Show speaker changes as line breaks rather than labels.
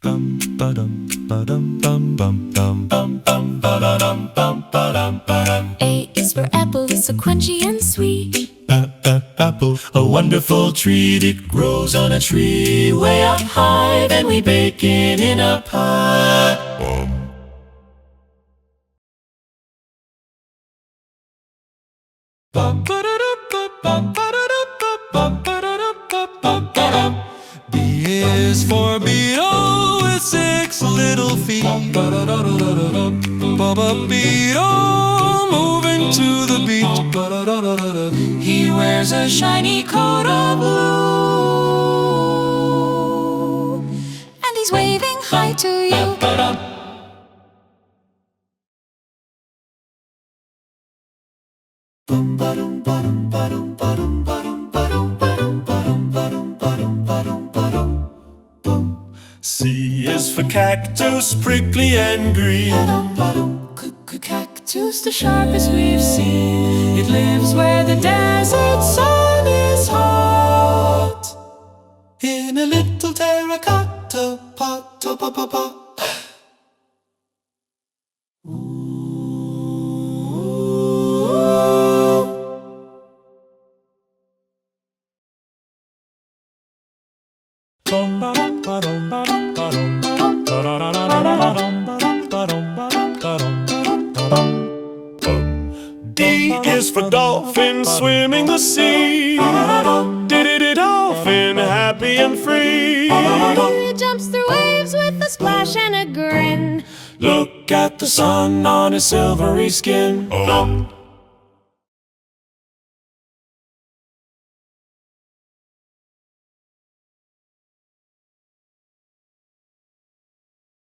Bum ba-dum ba-dum bum bum bum bum bum ba-da-dum bum ba-dum ba-dum.
A is for apple, it's so crunchy and sweet.
Apple, a wonderful treat. It grows on a tree way up high, then we bake it in a pot. Bum ba-da-dum bum ba-da-dum bum ba-da-dum bum ba-dum. B is for Beetle with 6 little feet. Bubba Beetle moving to the beat.
He wears a shiny coat of blue, and he's waving hi to you.
Bum ba-dum ba-dum ba-dum ba-dum ba-dum ba-dum ba-dum ba-dum ba-dum ba-dum ba-dum ba-dum. C is for cactus, prickly and green.
Cactus, the sharpest we've seen. It lives where the desert sun is hot,
In a little terracotta pot, pa-pa-pa. D is for dolphin, swimming the sea. Did dolphin, happy and free.
he jumps through waves with a splash and a grin.
Look at the sun on his silvery skin.